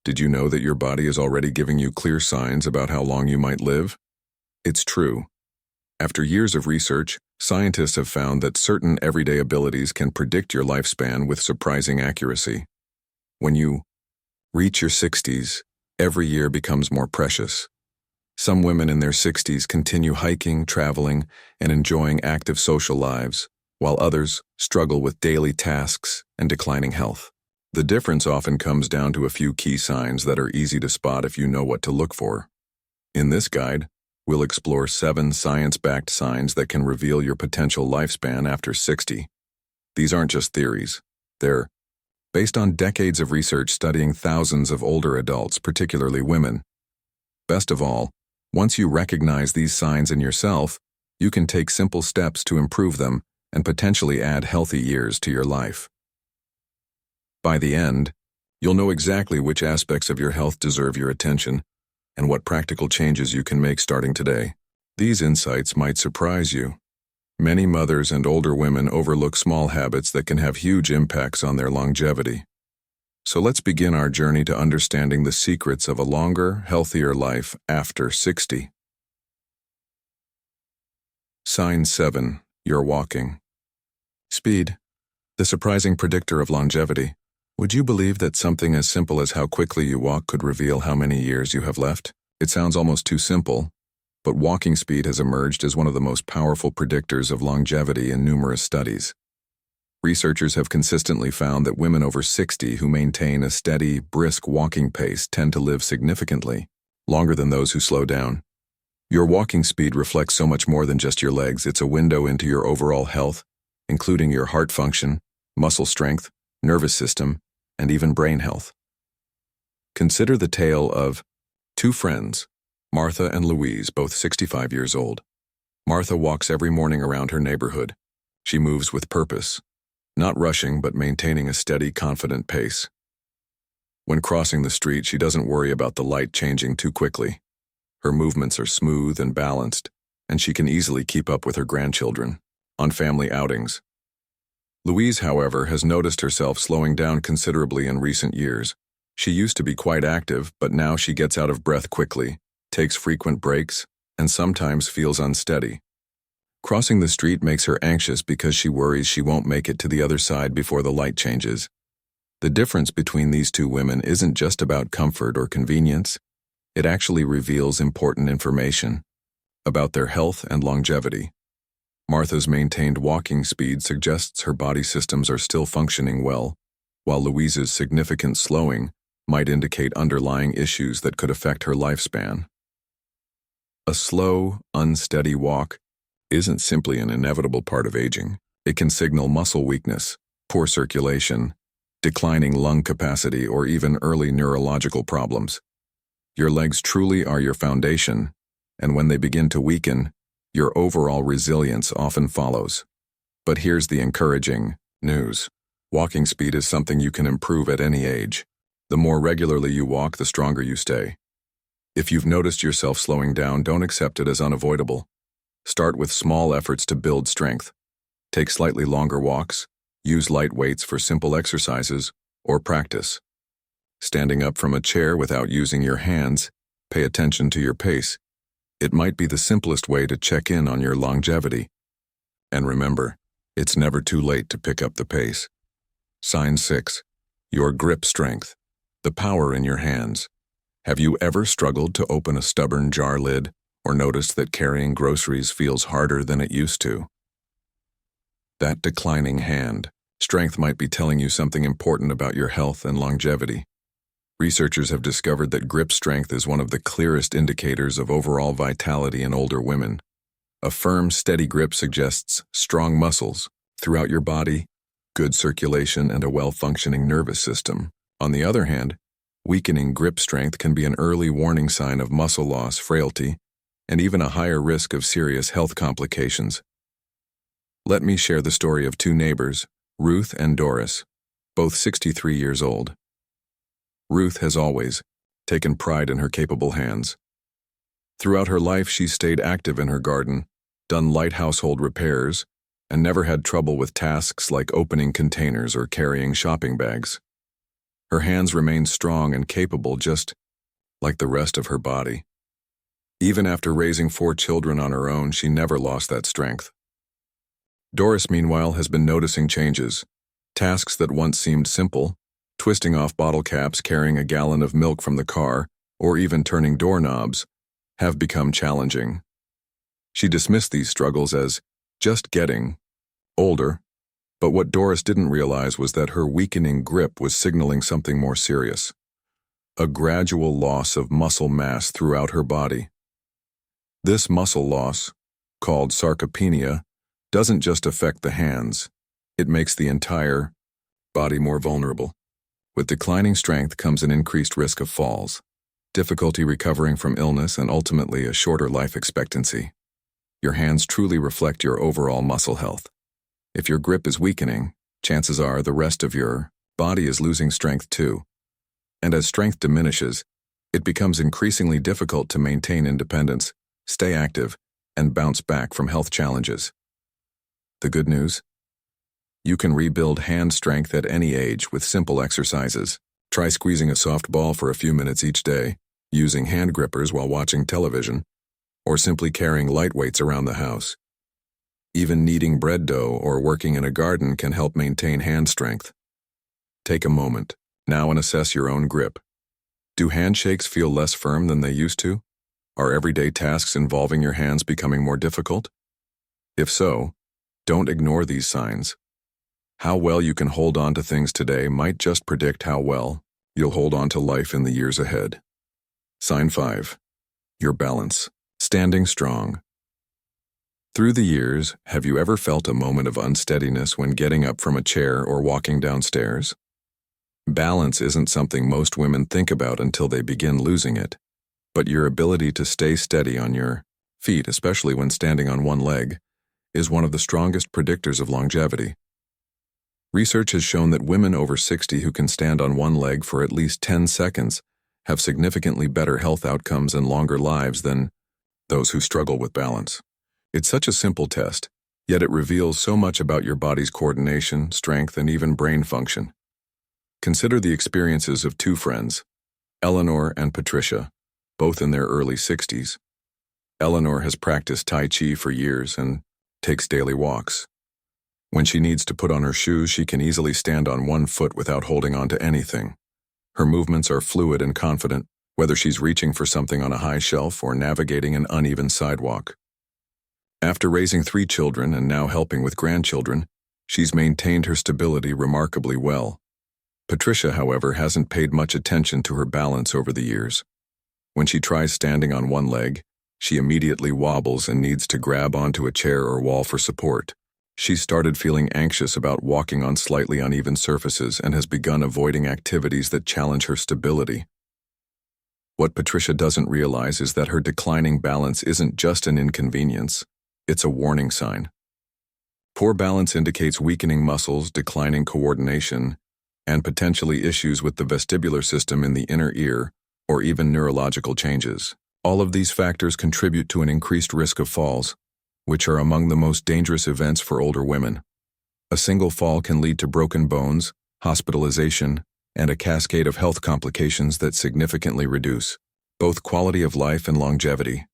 Did you know that your body is already giving you clear signs about how long you might live? It's true. After years of research, scientists have found that certain everyday abilities can predict your lifespan with surprising accuracy. When you reach your 60s, every year becomes more precious. Some women in their 60s continue hiking, traveling, and enjoying active social lives, while others struggle with daily tasks and declining health. The difference often comes down to a few key signs that are easy to spot if you know what to look for. In this guide, we'll explore 7 science-backed signs that can reveal your potential lifespan after 60. These aren't just theories. They're based on decades of research studying thousands of older adults, particularly women. Best of all, once you recognize these signs in yourself, you can take simple steps to improve them and potentially add healthy years to your life. By the end, you'll know exactly which aspects of your health deserve your attention and what practical changes you can make starting today. These insights might surprise you. Many mothers and older women overlook small habits that can have huge impacts on their longevity. So let's begin our journey to understanding the secrets of a longer, healthier life after 60. Sign 7. You're walking. Speed, the surprising predictor of longevity. Would you believe that something as simple as how quickly you walk could reveal how many years you have left? It sounds almost too simple, but walking speed has emerged as one of the most powerful predictors of longevity in numerous studies. Researchers have consistently found that women over 60 who maintain a steady, brisk walking pace tend to live significantly longer than those who slow down. Your walking speed reflects so much more than just your legs. It's a window into your overall health, including your heart function, muscle strength, nervous system, and even brain health. Consider the tale of 2 friends, Martha and Louise, both 65 years old. Martha walks every morning around her neighborhood. She moves with purpose, not rushing but maintaining a steady, confident pace. When crossing the street, she doesn't worry about the light changing too quickly. Her movements are smooth and balanced, and she can easily keep up with her grandchildren on family outings. Louise, however, has noticed herself slowing down considerably in recent years. She used to be quite active, but now she gets out of breath quickly, takes frequent breaks, and sometimes feels unsteady. Crossing the street makes her anxious because she worries she won't make it to the other side before the light changes. The difference between these 2 women isn't just about comfort or convenience. It actually reveals important information about their health and longevity. Martha's maintained walking speed suggests her body systems are still functioning well, while Louise's significant slowing might indicate underlying issues that could affect her lifespan. A slow, unsteady walk isn't simply an inevitable part of aging. It can signal muscle weakness, poor circulation, declining lung capacity, or even early neurological problems. Your legs truly are your foundation, and when they begin to weaken, your overall resilience often follows. But here's the encouraging news. Walking speed is something you can improve at any age. The more regularly you walk, the stronger you stay. If you've noticed yourself slowing down, don't accept it as unavoidable. Start with small efforts to build strength. Take slightly longer walks, use light weights for simple exercises, or practice standing up from a chair without using your hands. Pay attention to your pace. It might be the simplest way to check in on your longevity. And remember, it's never too late to pick up the pace. Sign 6. Your grip strength. The power in your hands. Have you ever struggled to open a stubborn jar lid or noticed that carrying groceries feels harder than it used to? That declining hand strength might be telling you something important about your health and longevity. Researchers have discovered that grip strength is one of the clearest indicators of overall vitality in older women. A firm, steady grip suggests strong muscles throughout your body, good circulation, and a well-functioning nervous system. On the other hand, weakening grip strength can be an early warning sign of muscle loss, frailty, and even a higher risk of serious health complications. Let me share the story of 2 neighbors, Ruth and Doris, both 63 years old. Ruth has always taken pride in her capable hands. Throughout her life, she stayed active in her garden, done light household repairs, and never had trouble with tasks like opening containers or carrying shopping bags. Her hands remain strong and capable, just like the rest of her body. Even after raising 4 children on her own, she never lost that strength. Doris, meanwhile, has been noticing changes. Tasks that once seemed simple, twisting off bottle caps, carrying a gallon of milk from the car, or even turning doorknobs, have become challenging. She dismissed these struggles as just getting older, but what Doris didn't realize was that her weakening grip was signaling something more serious: a gradual loss of muscle mass throughout her body. This muscle loss, called sarcopenia, doesn't just affect the hands, it makes the entire body more vulnerable. With declining strength comes an increased risk of falls, difficulty recovering from illness, and ultimately a shorter life expectancy. Your hands truly reflect your overall muscle health. If your grip is weakening, chances are the rest of your body is losing strength too. And as strength diminishes, it becomes increasingly difficult to maintain independence, stay active, and bounce back from health challenges. The good news? You can rebuild hand strength at any age with simple exercises. Try squeezing a soft ball for a few minutes each day, using hand grippers while watching television, or simply carrying light weights around the house. Even kneading bread dough or working in a garden can help maintain hand strength. Take a moment now and assess your own grip. Do handshakes feel less firm than they used to? Are everyday tasks involving your hands becoming more difficult? If so, don't ignore these signs. How well you can hold on to things today might just predict how well you'll hold on to life in the years ahead. Sign 5. Your balance. Standing strong. Through the years, have you ever felt a moment of unsteadiness when getting up from a chair or walking downstairs? Balance isn't something most women think about until they begin losing it, but your ability to stay steady on your feet, especially when standing on one leg, is one of the strongest predictors of longevity. Research has shown that women over 60 who can stand on one leg for at least 10 seconds have significantly better health outcomes and longer lives than those who struggle with balance. It's such a simple test, yet it reveals so much about your body's coordination, strength, and even brain function. Consider the experiences of 2 friends, Eleanor and Patricia, both in their early 60s. Eleanor has practiced Tai Chi for years and takes daily walks. When she needs to put on her shoes, she can easily stand on one foot without holding on to anything. Her movements are fluid and confident, whether she's reaching for something on a high shelf or navigating an uneven sidewalk. After raising 3 children and now helping with grandchildren, she's maintained her stability remarkably well. Patricia, however, hasn't paid much attention to her balance over the years. When she tries standing on one leg, she immediately wobbles and needs to grab onto a chair or wall for support. She's started feeling anxious about walking on slightly uneven surfaces and has begun avoiding activities that challenge her stability. What Patricia doesn't realize is that her declining balance isn't just an inconvenience, it's a warning sign. Poor balance indicates weakening muscles, declining coordination, and potentially issues with the vestibular system in the inner ear, or even neurological changes. All of these factors contribute to an increased risk of falls, which are among the most dangerous events for older women. A single fall can lead to broken bones, hospitalization, and a cascade of health complications that significantly reduce both quality of life and longevity.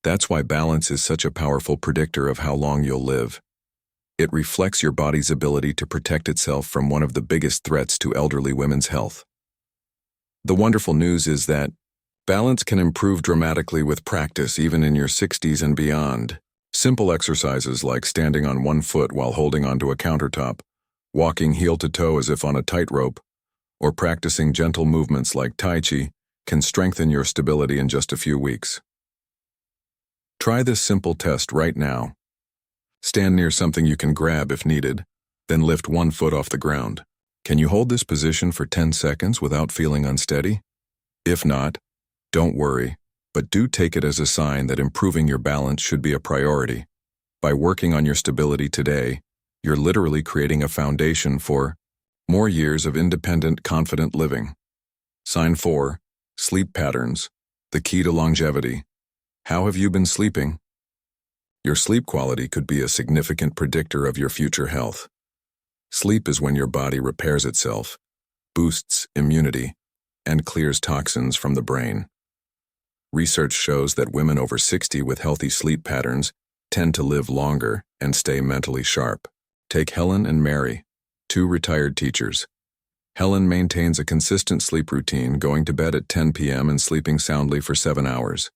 That's why balance is such a powerful predictor of how long you'll live. It reflects your body's ability to protect itself from one of the biggest threats to elderly women's health. The wonderful news is that balance can improve dramatically with practice even in your 60s and beyond. Simple exercises like standing on one foot while holding onto a countertop, walking heel to toe as if on a tightrope, or practicing gentle movements like Tai Chi can strengthen your stability in just a few weeks. Try this simple test right now. Stand near something you can grab if needed, then lift one foot off the ground. Can you hold this position for 10 seconds without feeling unsteady? If not, don't worry, but do take it as a sign that improving your balance should be a priority. By working on your stability today, you're literally creating a foundation for more years of independent, confident living. Sign 4. Sleep patterns. The key to longevity. How have you been sleeping? Your sleep quality could be a significant predictor of your future health. Sleep is when your body repairs itself, boosts immunity, and clears toxins from the brain. Research shows that women over 60 with healthy sleep patterns tend to live longer and stay mentally sharp. Take Helen and Mary, two retired teachers. Helen maintains a consistent sleep routine, going to bed at 10 p.m. and sleeping soundly for 7 hours.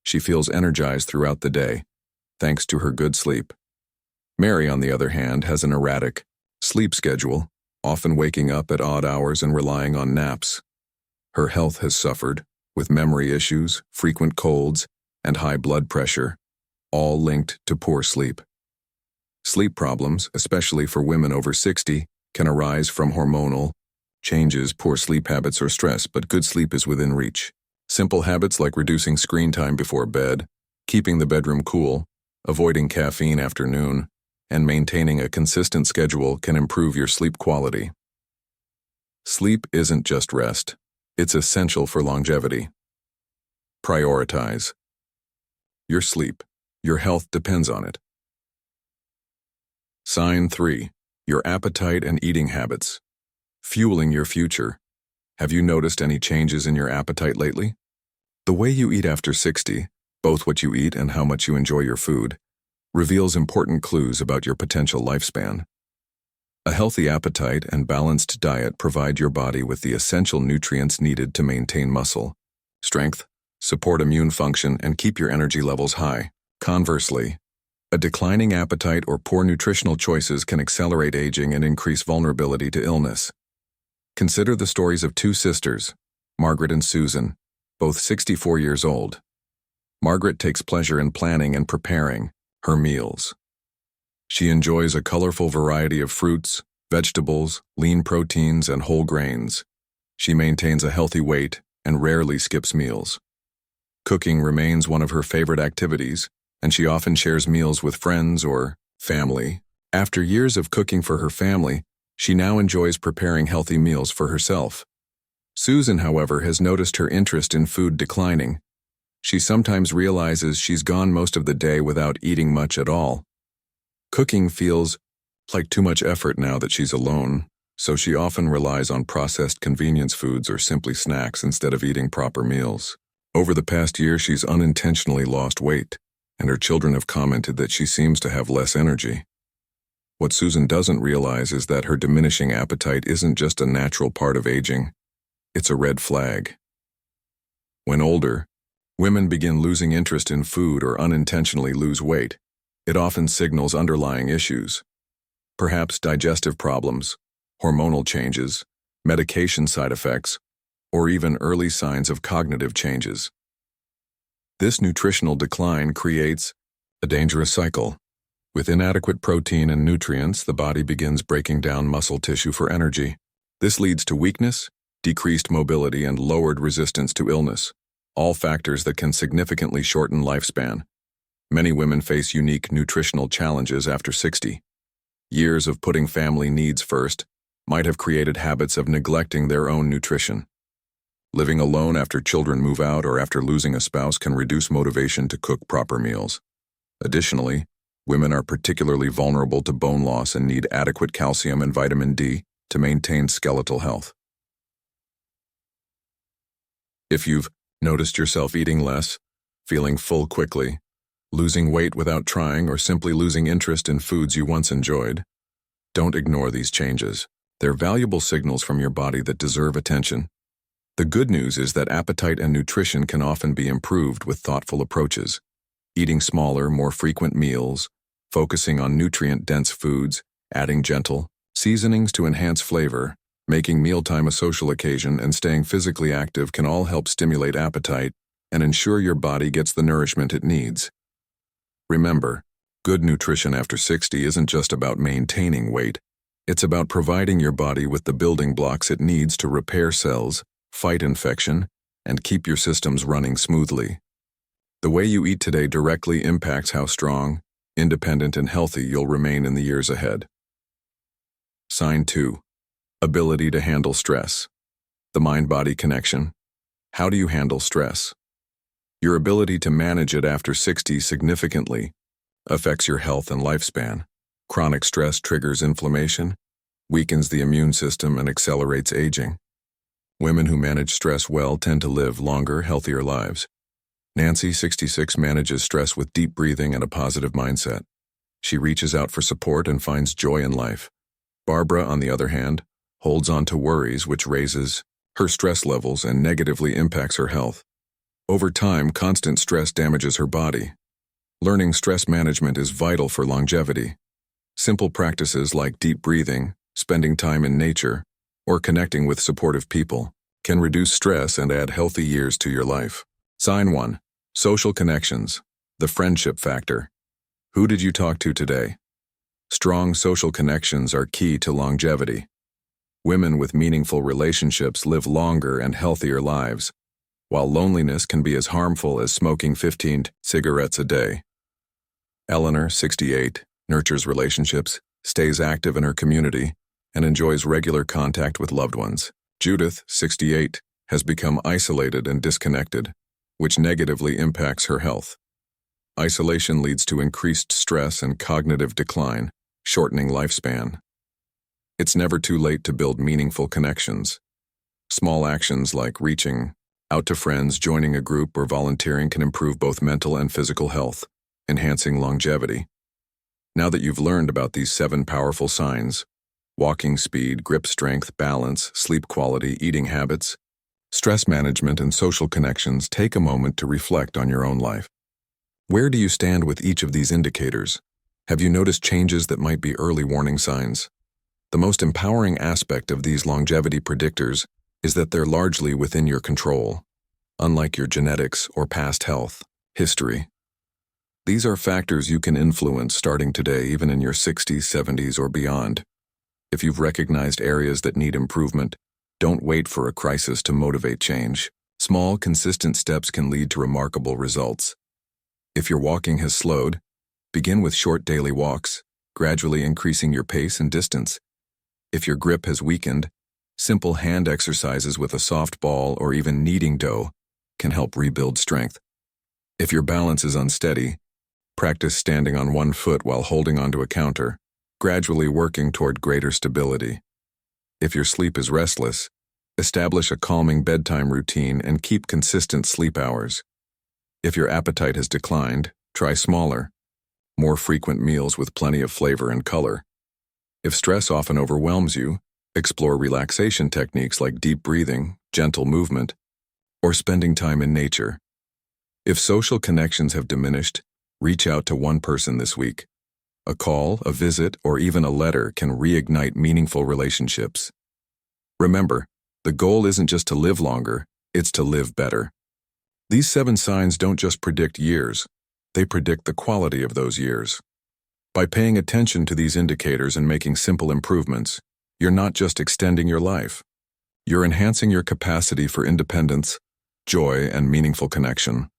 She feels energized throughout the day, thanks to her good sleep. Mary, on the other hand, has an erratic sleep schedule, often waking up at odd hours and relying on naps. Her health has suffered, with memory issues, frequent colds, and high blood pressure, all linked to poor sleep. Sleep problems, especially for women over 60, can arise from hormonal changes, poor sleep habits, or stress, but good sleep is within reach. Simple habits like reducing screen time before bed, keeping the bedroom cool, avoiding caffeine after noon, and maintaining a consistent schedule can improve your sleep quality. Sleep isn't just rest. It's essential for longevity. Prioritize your sleep. Your health depends on it. Sign 3. Your appetite and eating habits. Fueling your future. Have you noticed any changes in your appetite lately? The way you eat after 60, both what you eat and how much you enjoy your food, reveals important clues about your potential lifespan. A healthy appetite and balanced diet provide your body with the essential nutrients needed to maintain muscle, strength, support immune function, and keep your energy levels high. Conversely, a declining appetite or poor nutritional choices can accelerate aging and increase vulnerability to illness. Consider the stories of two sisters, Margaret and Susan, both 64 years old. Margaret takes pleasure in planning and preparing her meals. She enjoys a colorful variety of fruits, vegetables, lean proteins, and whole grains. She maintains a healthy weight and rarely skips meals. Cooking remains one of her favorite activities, and she often shares meals with friends or family. After years of cooking for her family, she now enjoys preparing healthy meals for herself. Susan, however, has noticed her interest in food declining. She sometimes realizes she's gone most of the day without eating much at all. Cooking feels like too much effort now that she's alone, so she often relies on processed convenience foods or simply snacks instead of eating proper meals. Over the past year, she's unintentionally lost weight, and her children have commented that she seems to have less energy. What Susan doesn't realize is that her diminishing appetite isn't just a natural part of aging. It's a red flag. When older, women begin losing interest in food or unintentionally lose weight. It often signals underlying issues, perhaps digestive problems, hormonal changes, medication side effects, or even early signs of cognitive changes. This nutritional decline creates a dangerous cycle. With inadequate protein and nutrients, the body begins breaking down muscle tissue for energy. This leads to weakness, decreased mobility, and lowered resistance to illness, all factors that can significantly shorten lifespan. Many women face unique nutritional challenges after 60. Years of putting family needs first might have created habits of neglecting their own nutrition. Living alone after children move out or after losing a spouse can reduce motivation to cook proper meals. Additionally, women are particularly vulnerable to bone loss and need adequate calcium and vitamin D to maintain skeletal health. If you've noticed yourself eating less, feeling full quickly, losing weight without trying, or simply losing interest in foods you once enjoyed, don't ignore these changes. They're valuable signals from your body that deserve attention. The good news is that appetite and nutrition can often be improved with thoughtful approaches. Eating smaller, more frequent meals, focusing on nutrient-dense foods, adding gentle seasonings to enhance flavor, making mealtime a social occasion, and staying physically active can all help stimulate appetite and ensure your body gets the nourishment it needs. Remember, good nutrition after 60 isn't just about maintaining weight. It's about providing your body with the building blocks it needs to repair cells, fight infection, and keep your systems running smoothly. The way you eat today directly impacts how strong, independent, and healthy you'll remain in the years ahead. Sign 2. Ability to handle stress. The mind-body connection. How do you handle stress? Your ability to manage it after 60 significantly affects your health and lifespan. Chronic stress triggers inflammation, weakens the immune system, and accelerates aging. Women who manage stress well tend to live longer, healthier lives. Nancy, 66, manages stress with deep breathing and a positive mindset. She reaches out for support and finds joy in life. Barbara, on the other hand, holds on to worries, which raises her stress levels and negatively impacts her health. Over time, constant stress damages her body. Learning stress management is vital for longevity. Simple practices like deep breathing, spending time in nature, or connecting with supportive people can reduce stress and add healthy years to your life. Sign 1. Social connections. The friendship factor. Who did you talk to today? Strong social connections are key to longevity. Women with meaningful relationships live longer and healthier lives, while loneliness can be as harmful as smoking 15 cigarettes a day. Eleanor, 68, nurtures relationships, stays active in her community, and enjoys regular contact with loved ones. Judith, 68, has become isolated and disconnected, which negatively impacts her health. Isolation leads to increased stress and cognitive decline, shortening lifespan. It's never too late to build meaningful connections. Small actions like reaching out to friends, joining a group, or volunteering can improve both mental and physical health, enhancing longevity. Now that you've learned about these 7 powerful signs, walking speed, grip strength, balance, sleep quality, eating habits, stress management, and social connections, take a moment to reflect on your own life. Where do you stand with each of these indicators? Have you noticed changes that might be early warning signs? The most empowering aspect of these longevity predictors is that they're largely within your control, unlike your genetics or past health history. These are factors you can influence starting today, even in your 60s, 70s, or beyond. If you've recognized areas that need improvement, don't wait for a crisis to motivate change. Small, consistent steps can lead to remarkable results. If your walking has slowed, begin with short daily walks, gradually increasing your pace and distance. If your grip has weakened, simple hand exercises with a soft ball or even kneading dough can help rebuild strength. If your balance is unsteady, practice standing on one foot while holding onto a counter, gradually working toward greater stability. If your sleep is restless, establish a calming bedtime routine and keep consistent sleep hours. If your appetite has declined, try smaller, more frequent meals with plenty of flavor and color. If stress often overwhelms you, explore relaxation techniques like deep breathing, gentle movement, or spending time in nature. If social connections have diminished, reach out to one person this week. A call, a visit, or even a letter can reignite meaningful relationships. Remember, the goal isn't just to live longer, it's to live better. These 7 signs don't just predict years, they predict the quality of those years. By paying attention to these indicators and making simple improvements, you're not just extending your life. You're enhancing your capacity for independence, joy, and meaningful connection.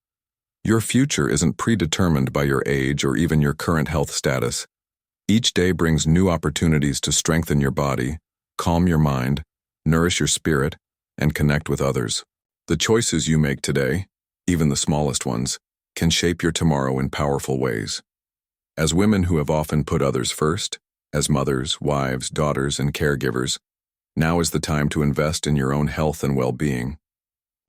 Your future isn't predetermined by your age or even your current health status. Each day brings new opportunities to strengthen your body, calm your mind, nourish your spirit, and connect with others. The choices you make today, even the smallest ones, can shape your tomorrow in powerful ways. As women who have often put others first, as mothers, wives, daughters, and caregivers, now is the time to invest in your own health and well-being.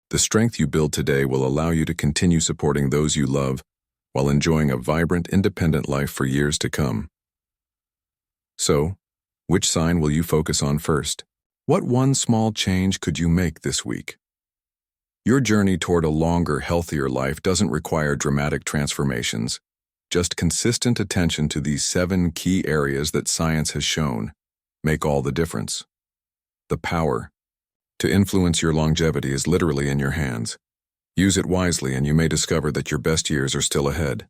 The strength you build today will allow you to continue supporting those you love while enjoying a vibrant, independent life for years to come. So, which sign will you focus on first? What one small change could you make this week? Your journey toward a longer, healthier life doesn't require dramatic transformations. Just consistent attention to these 7 key areas that science has shown make all the difference. The power to influence your longevity is literally in your hands. Use it wisely and you may discover that your best years are still ahead.